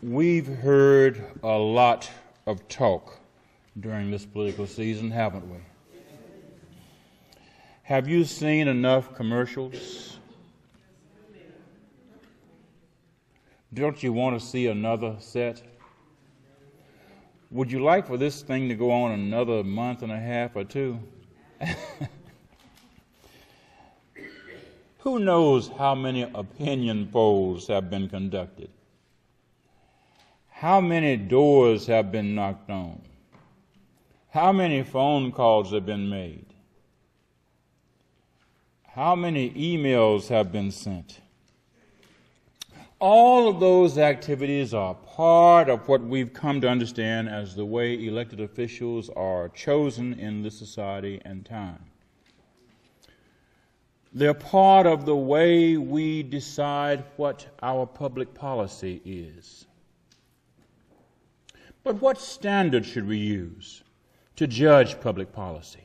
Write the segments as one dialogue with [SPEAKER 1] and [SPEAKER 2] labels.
[SPEAKER 1] We've heard a lot of talk during this political season, haven't we? Have you seen enough commercials? Don't you want to see another set? Would you like for this thing to go on another month and a half or two? Who knows how many opinion polls have been conducted? How many doors have been knocked on? How many phone calls have been made? How many emails have been sent? All of those activities are part of what we've come to understand as the way elected officials are chosen in this society and time. They're part of the way we decide what our public policy is. But what standard should we use to judge public policy?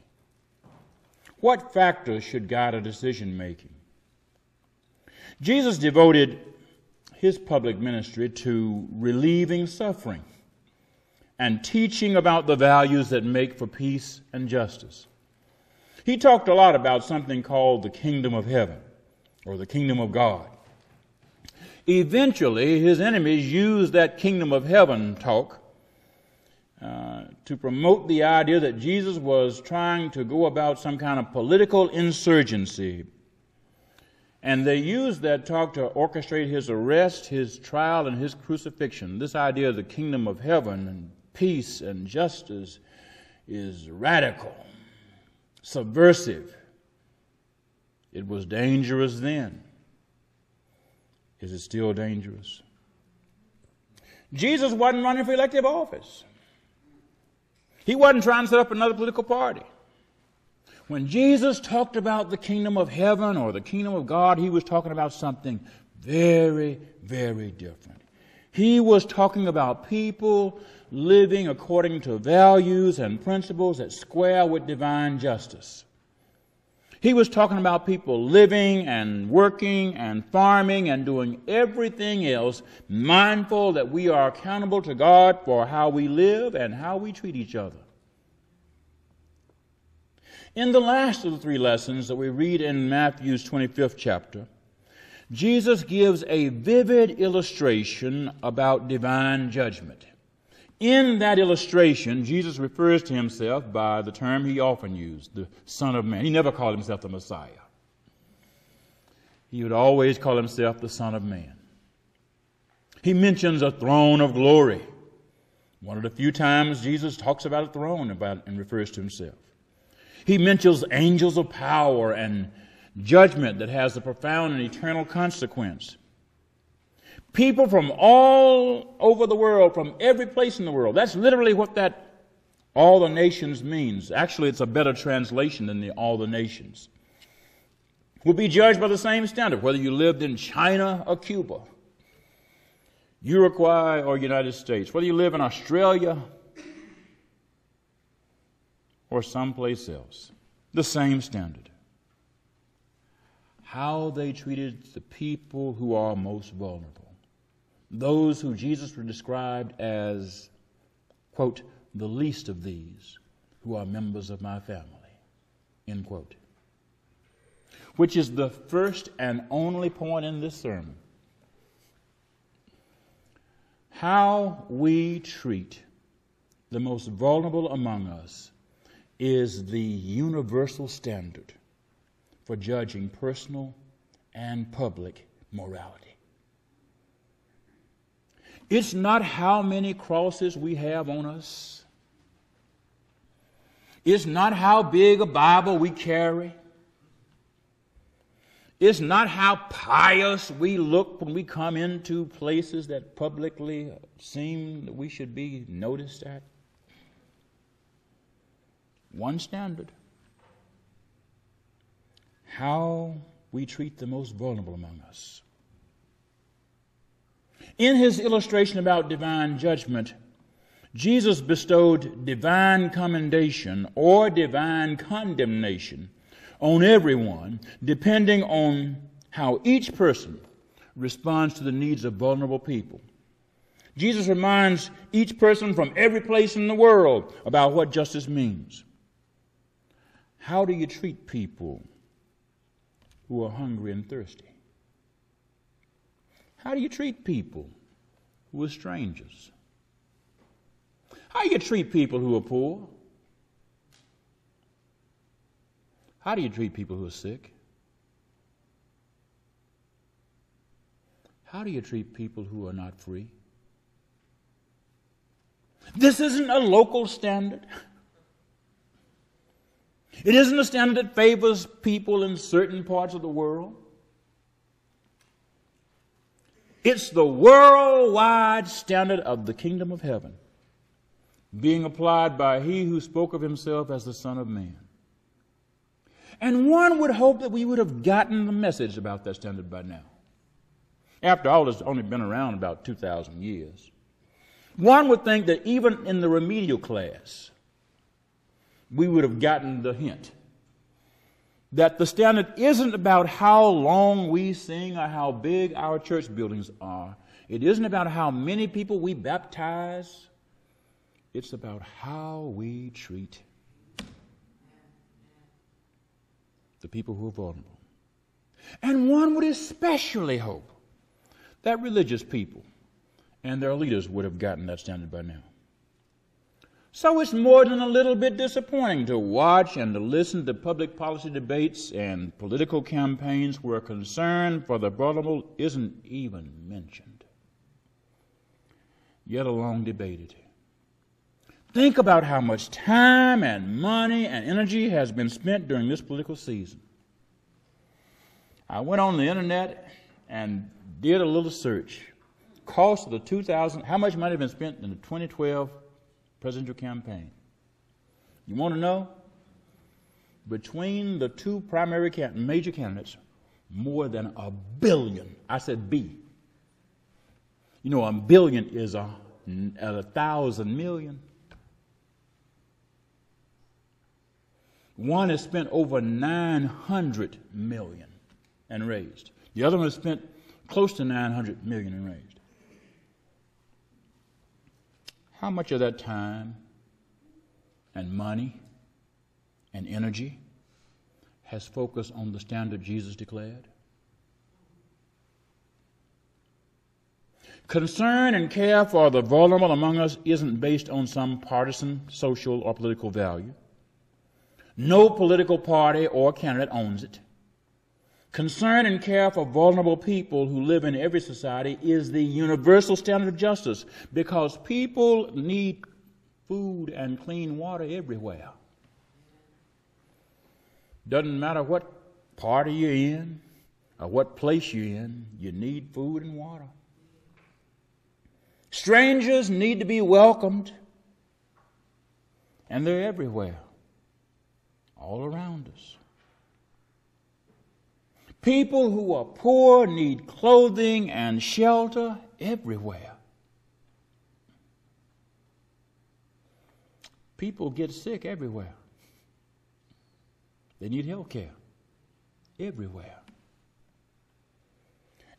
[SPEAKER 1] What factors should guide our decision making? Jesus devoted his public ministry to relieving suffering and teaching about the values that make for peace and justice. He talked a lot about something called the kingdom of heaven or the kingdom of God. Eventually, his enemies used that kingdom of heaven talk to promote the idea that Jesus was trying to go about some kind of political insurgency. And they used that talk to orchestrate his arrest, his trial, and his crucifixion. This idea of the kingdom of heaven and peace and justice is radical, subversive. It was dangerous then. Is it still dangerous? Jesus wasn't running for elective office. He wasn't trying to set up another political party. When Jesus talked about the kingdom of heaven or the kingdom of God, he was talking about something very, very different. He was talking about people living according to values and principles that square with divine justice. He was talking about people living and working and farming and doing everything else, mindful that we are accountable to God for how we live and how we treat each other. In the last of the three lessons that we read in Matthew's 25th chapter, Jesus gives a vivid illustration about divine judgment. In that illustration, Jesus refers to himself by the term he often used, the Son of Man. He never called himself the Messiah. He would always call himself the Son of Man. He mentions a throne of glory. One of the few times Jesus talks about a throne and refers to himself. He mentions angels of power and judgment that has a profound and eternal consequence. People from all over the world, from every place in the world. That's literally what that all the nations means. Actually, it's a better translation than the all the nations. Will be judged by the same standard, whether you lived in China or Cuba, Uruguay or United States, whether you live in Australia or someplace else. The same standard. How they treated the people who are most vulnerable. Those who Jesus described as, quote, the least of these who are members of my family, end quote. Which is the first and only point in this sermon. How we treat the most vulnerable among us is the universal standard for judging personal and public morality. It's not how many crosses we have on us. It's not how big a Bible we carry. It's not how pious we look when we come into places that publicly seem that we should be noticed at. One standard. How we treat the most vulnerable among us. In his illustration about divine judgment, Jesus bestowed divine commendation or divine condemnation on everyone, depending on how each person responds to the needs of vulnerable people. Jesus reminds each person from every place in the world about what justice means. How do you treat people who are hungry and thirsty? How do you treat people who are strangers? How do you treat people who are poor? How do you treat people who are sick? How do you treat people who are not free? This isn't a local standard. It isn't a standard that favors people in certain parts of the world. It's the worldwide standard of the kingdom of heaven, being applied by he who spoke of himself as the Son of Man. And one would hope that we would have gotten the message about that standard by now. After all, it's only been around about 2,000 years. One would think that even in the remedial class, we would have gotten the hint that the standard isn't about how long we sing or how big our church buildings are. It isn't about how many people we baptize. It's about how we treat the people who are vulnerable. And one would especially hope that religious people and their leaders would have gotten that standard by now. So it's more than a little bit disappointing to watch and to listen to public policy debates and political campaigns where concern for the vulnerable isn't even mentioned, yet alone debated. Think about how much time and money and energy has been spent during this political season. I went on the internet and did a little search. Cost of the how much money has been spent in the 2012 presidential campaign? You want to know? Between the two primary major candidates, more than $1 billion. I said B. You know, $1 billion is 1,000 million. One has spent over 900 million and raised. The other one has spent close to 900 million and raised. How much of that time and money and energy has focused on the standard Jesus declared? Concern and care for the vulnerable among us isn't based on some partisan, social, or political value. No political party or candidate owns it. Concern and care for vulnerable people who live in every society is the universal standard of justice, because people need food and clean water everywhere. Doesn't matter what party you're in or what place you're in, you need food and water. Strangers need to be welcomed, and they're everywhere, all around us. People who are poor need clothing and shelter everywhere. People get sick everywhere. They need health care everywhere.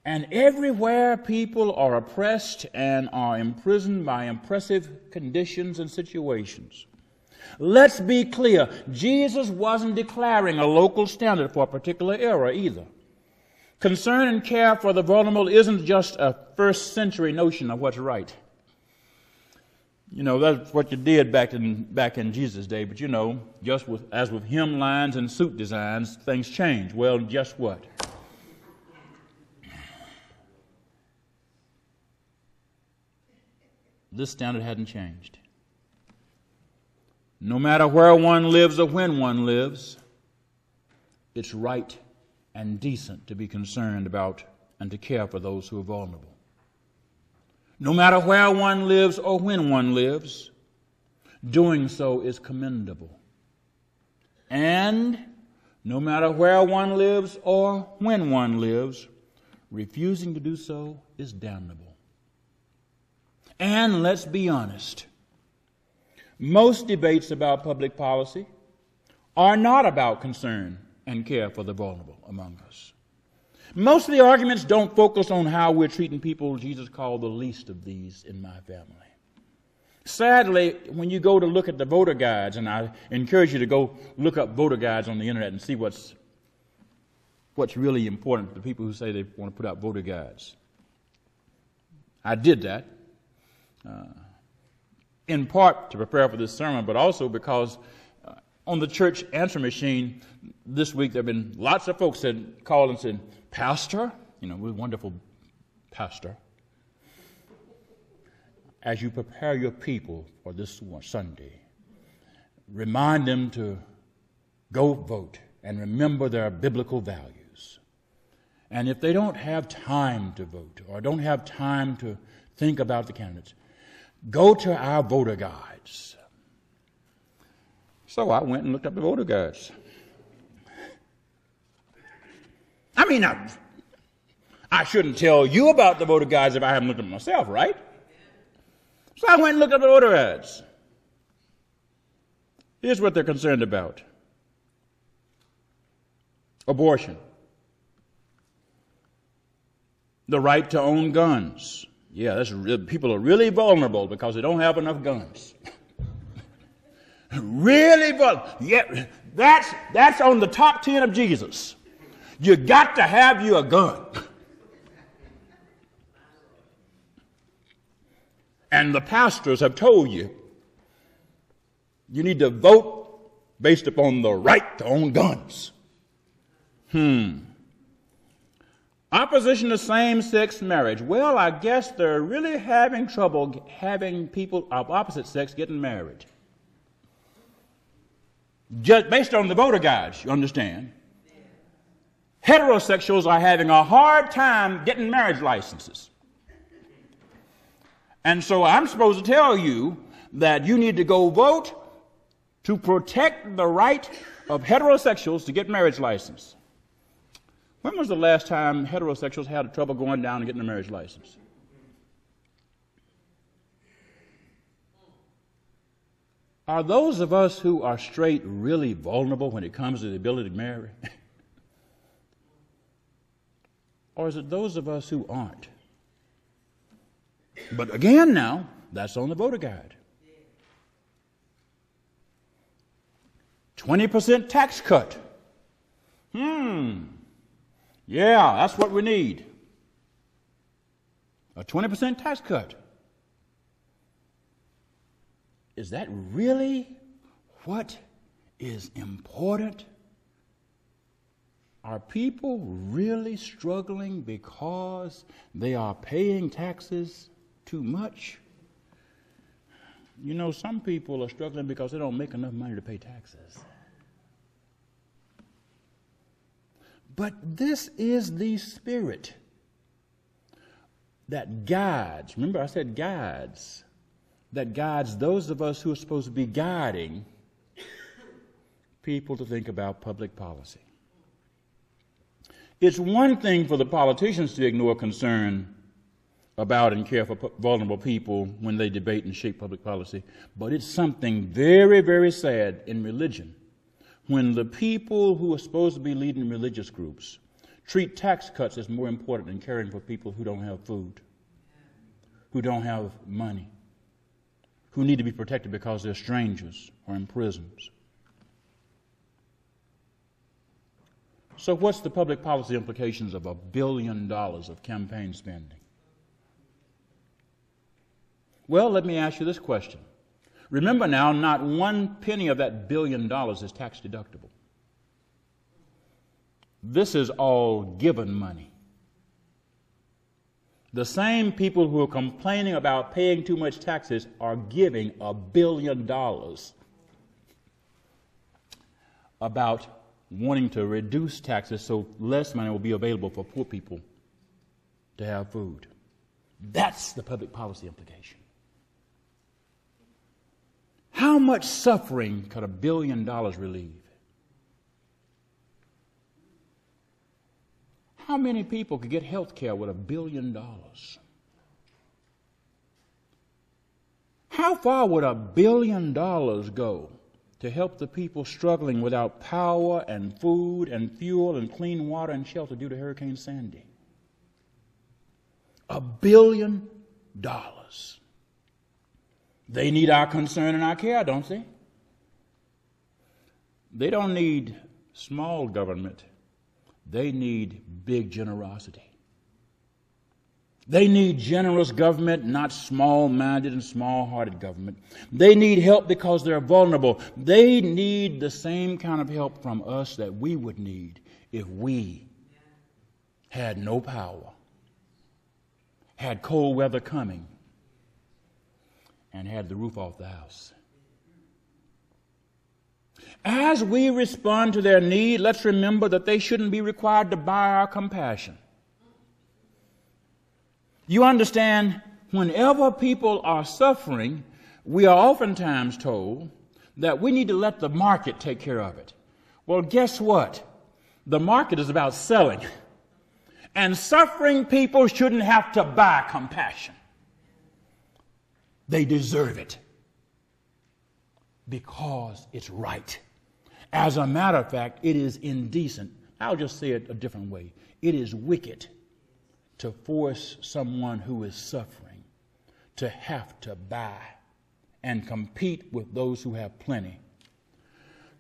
[SPEAKER 1] And everywhere people are oppressed and are imprisoned by oppressive conditions and situations. Let's be clear, Jesus wasn't declaring a local standard for a particular era either. Concern and care for the vulnerable isn't just a first century notion of what's right. You know, that's what you did back in Jesus' day, but you know, as with hymn lines and suit designs, things change. Well, just what? This standard hadn't changed. No matter where one lives or when one lives, it's right and decent to be concerned about and to care for those who are vulnerable. No matter where one lives or when one lives, doing so is commendable. And no matter where one lives or when one lives, refusing to do so is damnable. And let's be honest, most debates about public policy are not about concern and care for the vulnerable among us. Most of the arguments don't focus on how we're treating people Jesus called the least of these in my family. Sadly, when you go to look at the voter guides, and I encourage you to go look up voter guides on the internet and see what's really important to the people who say they want to put out voter guides. I did that in part to prepare for this sermon, but also because on the church answer machine this week there have been lots of folks that called and said, "Pastor, we're wonderful pastor, as you prepare your people for this Sunday, remind them to go vote and remember their biblical values. And if they don't have time to vote or don't have time to think about the candidates, go to our voter guides." So I went and looked up the voter guides. I mean, I shouldn't tell you about the voter guides if I haven't looked at them myself, right? So I went and looked up the voter ads. Here's what they're concerned about. Abortion. The right to own guns. Yeah, people are really vulnerable because they don't have enough guns. Really vulnerable. Yeah, that's on the top 10 of Jesus. You got to have you a gun. And the pastors have told you, you need to vote based upon the right to own guns. Opposition to same-sex marriage. Well, I guess they're really having trouble having people of opposite sex getting married. Just based on the voter guides, you understand. Heterosexuals are having a hard time getting marriage licenses. And so I'm supposed to tell you that you need to go vote to protect the right of heterosexuals to get marriage license. When was the last time heterosexuals had trouble going down and getting a marriage license? Are those of us who are straight really vulnerable when it comes to the ability to marry? Or is it those of us who aren't? But again now, that's on the voter guide. 20% tax cut. Yeah, that's what we need. A 20% tax cut. Is that really what is important? Are people really struggling because they are paying taxes too much? Some people are struggling because they don't make enough money to pay taxes. But this is the spirit that guides. Remember, I said guides. That guides those of us who are supposed to be guiding people to think about public policy. It's one thing for the politicians to ignore concern about and care for vulnerable people when they debate and shape public policy, but it's something very, very sad in religion when the people who are supposed to be leading religious groups treat tax cuts as more important than caring for people who don't have food, who don't have money, who need to be protected because they're strangers or in prisons. So what's the public policy implications of $1 billion of campaign spending? Well, let me ask you this question. Remember now, not one penny of that $1 billion is tax deductible. This is all given money. The same people who are complaining about paying too much taxes are giving $1 billion about wanting to reduce taxes so less money will be available for poor people to have food. That's the public policy implication. How much suffering could $1 billion relieve? How many people could get health care with $1 billion? How far would $1 billion go to help the people struggling without power and food and fuel and clean water and shelter due to Hurricane Sandy. $1 billion. They need our concern and our care, don't they? They don't need small government. They need big generosity. They need generous government, not small-minded and small-hearted government. They need help because they're vulnerable. They need the same kind of help from us that we would need if we had no power, had cold weather coming, and had the roof off the house. As we respond to their need, let's remember that they shouldn't be required to buy our compassion. You understand, whenever people are suffering, we are oftentimes told that we need to let the market take care of it. Well, guess what? The market is about selling. And suffering people shouldn't have to buy compassion. They deserve it because it's right. As a matter of fact, it is indecent. I'll just say it a different way. It is wicked to force someone who is suffering to have to buy and compete with those who have plenty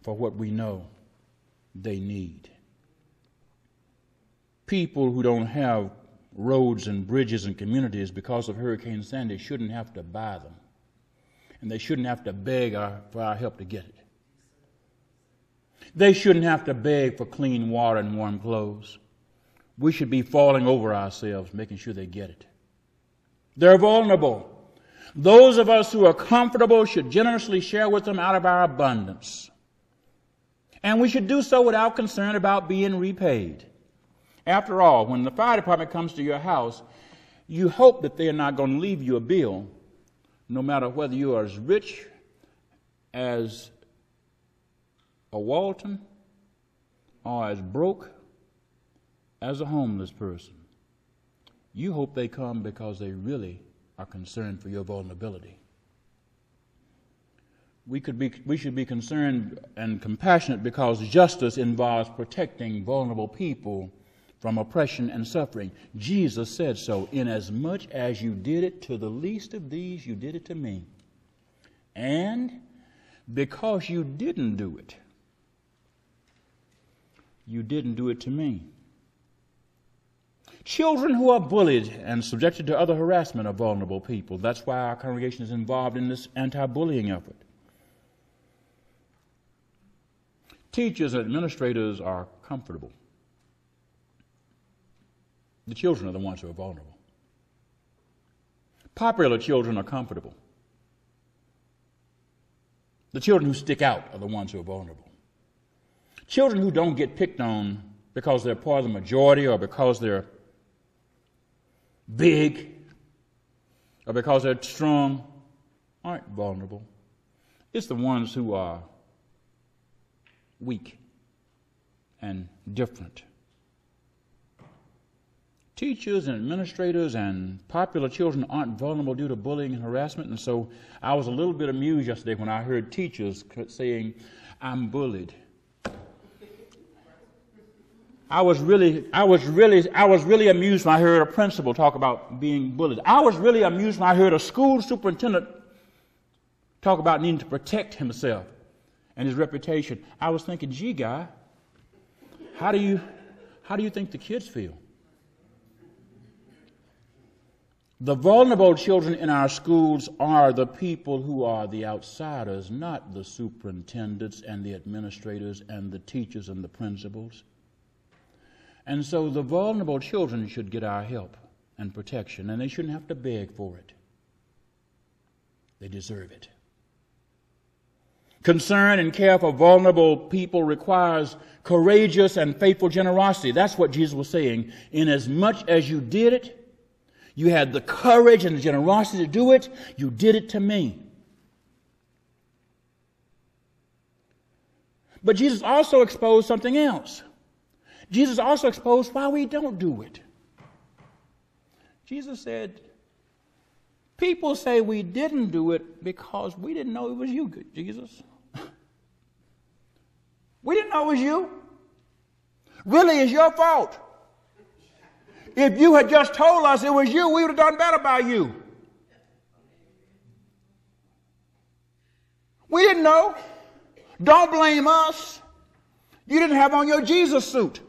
[SPEAKER 1] for what we know they need. People who don't have roads and bridges and communities because of Hurricane Sandy shouldn't have to buy them. And they shouldn't have to beg for our help to get it. They shouldn't have to beg for clean water and warm clothes. We should be falling over ourselves, making sure they get it. They're vulnerable. Those of us who are comfortable should generously share with them out of our abundance. And we should do so without concern about being repaid. After all, when the fire department comes to your house, you hope that they're not going to leave you a bill, no matter whether you are as rich as a Walton or as broke as a homeless person. You hope they come because they really are concerned for your vulnerability. We should be concerned and compassionate because justice involves protecting vulnerable people from oppression and suffering. Jesus said so, inasmuch as you did it to the least of these, you did it to me. And because you didn't do it, you didn't do it to me. Children who are bullied and subjected to other harassment are vulnerable people. That's why our congregation is involved in this anti-bullying effort. Teachers and administrators are comfortable. The children are the ones who are vulnerable. Popular children are comfortable. The children who stick out are the ones who are vulnerable. Children who don't get picked on because they're part of the majority or because they're big or because they're strong aren't vulnerable. It's the ones who are weak and different. Teachers and administrators and popular children aren't vulnerable due to bullying and harassment, and so I was a little bit amused yesterday when I heard teachers saying, "I'm bullied." I was really amused when I heard a principal talk about being bullied. I was really amused when I heard a school superintendent talk about needing to protect himself and his reputation. I was thinking, gee, guy, how do you think the kids feel? The vulnerable children in our schools are the people who are the outsiders, not the superintendents and the administrators and the teachers and the principals. And so the vulnerable children should get our help and protection, and they shouldn't have to beg for it. They deserve it. Concern and care for vulnerable people requires courageous and faithful generosity. That's what Jesus was saying. Inasmuch as you did it, you had the courage and the generosity to do it, you did it to me. But Jesus also exposed something else. Jesus also exposed why we don't do it. Jesus said, people say we didn't do it because we didn't know it was you, Jesus. We didn't know it was you. Really, it's your fault. If you had just told us it was you, we would have done better by you. We didn't know. Don't blame us. You didn't have on your Jesus suit.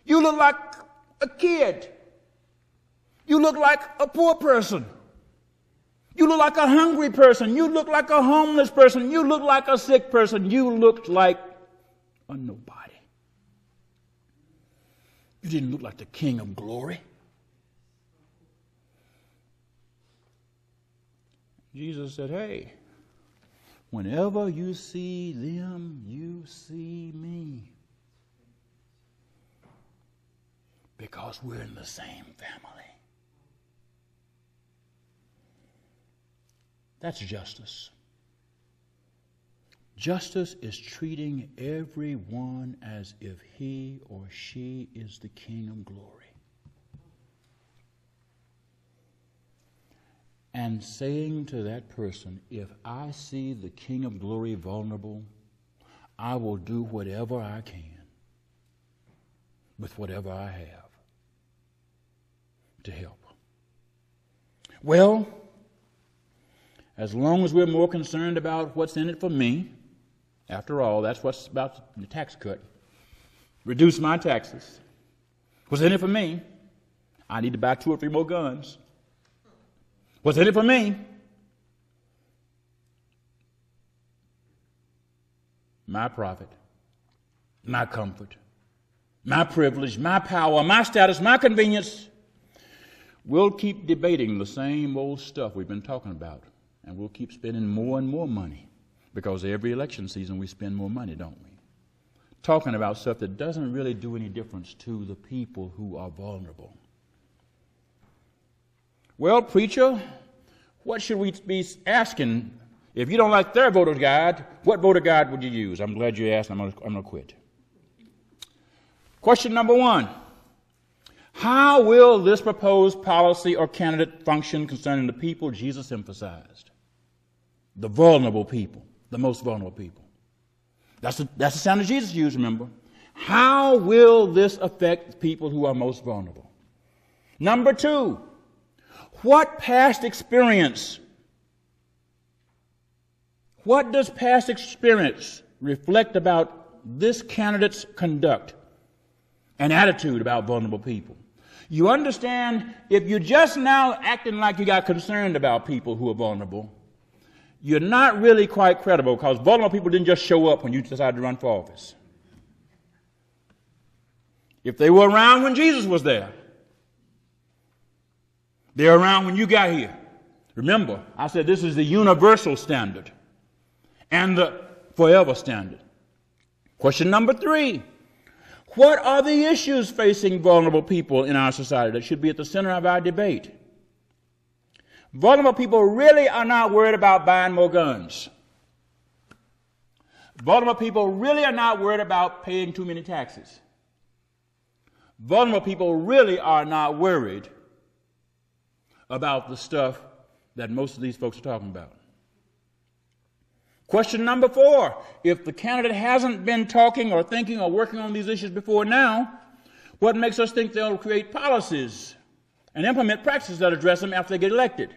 [SPEAKER 1] You look like a kid. You look like a poor person. You look like a hungry person. You look like a homeless person. You look like a sick person. You looked like a nobody. You didn't look like the King of glory. Jesus said, hey, whenever you see them, you see me. Because we're in the same family. That's justice. Justice is treating everyone as if he or she is the King of glory. And saying to that person, if I see the King of glory vulnerable, I will do whatever I can with whatever I have to help. Well, as long as we're more concerned about what's in it for me, after all, that's what's about the tax cut. Reduce my taxes. What's in it for me? I need to buy 2 or 3 more guns. What's in it for me? My profit, my comfort, my privilege, my power, my status, my convenience. We'll keep debating the same old stuff we've been talking about, and we'll keep spending more and more money, because every election season we spend more money, don't we? Talking about stuff that doesn't really do any difference to the people who are vulnerable. Well, preacher, what should we be asking? If you don't like their voter guide, what voter guide would you use? I'm glad you asked. I'm going to quit. Question number 1. How will this proposed policy or candidate function concerning the people Jesus emphasized? The vulnerable people, the most vulnerable people. That's the sound that Jesus used, remember. How will this affect people who are most vulnerable? Number 2, what past experience, what does past experience reflect about this candidate's conduct and attitude about vulnerable people? You understand, if you're just now acting like you got concerned about people who are vulnerable, you're not really quite credible, because vulnerable people didn't just show up when you decided to run for office. If they were around when Jesus was there, they're around when you got here. Remember, I said this is the universal standard and the forever standard. Question number 3. What are the issues facing vulnerable people in our society that should be at the center of our debate? Vulnerable people really are not worried about buying more guns. Vulnerable people really are not worried about paying too many taxes. Vulnerable people really are not worried about the stuff that most of these folks are talking about. Question number 4. If the candidate hasn't been talking or thinking or working on these issues before now, what makes us think they'll create policies and implement practices that address them after they get elected?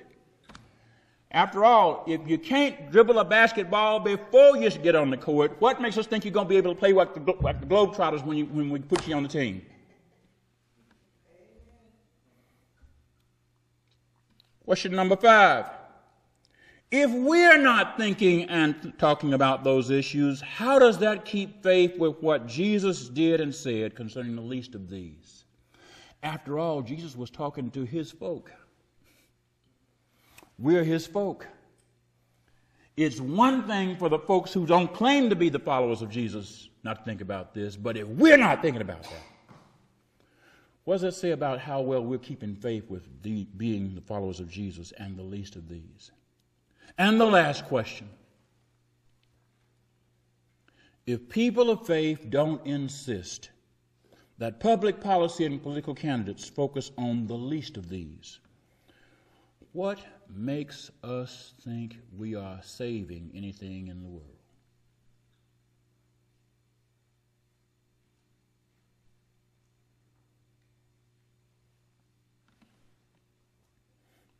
[SPEAKER 1] After all, if you can't dribble a basketball before you get on the court, what makes us think you're going to be able to play like the Globetrotters when we put you on the team? Question number 5. If we're not thinking and talking about those issues, how does that keep faith with what Jesus did and said concerning the least of these? After all, Jesus was talking to his folk. We're his folk. It's one thing for the folks who don't claim to be the followers of Jesus not to think about this, but if we're not thinking about that, what does that say about how well we're keeping faith with being the followers of Jesus and the least of these? And the last question. If people of faith don't insist that public policy and political candidates focus on the least of these, what makes us think we are saving anything in the world?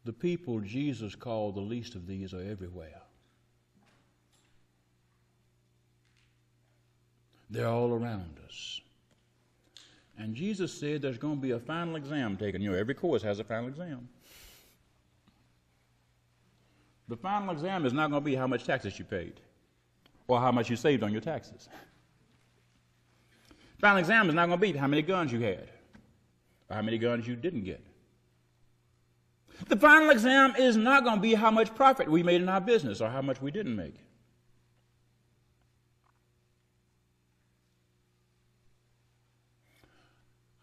[SPEAKER 1] The people Jesus called the least of these are everywhere. They're all around us. And Jesus said there's going to be a final exam taken. You know, every course has a final exam. The final exam is not going to be how much taxes you paid or how much you saved on your taxes. The final exam is not going to be how many guns you had or how many guns you didn't get. The final exam is not going to be how much profit we made in our business or how much we didn't make.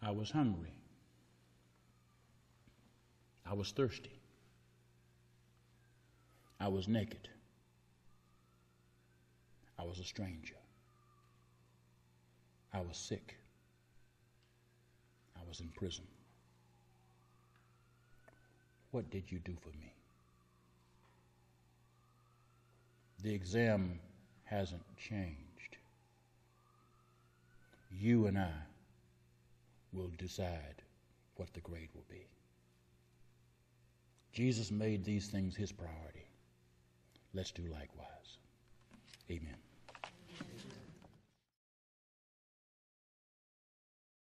[SPEAKER 1] I was hungry. I was thirsty. I was naked. I was a stranger. I was sick. I was in prison. What did you do for me? The exam hasn't changed. You and I will decide what the grade will be. Jesus made these things his priority. Let's do likewise. Amen.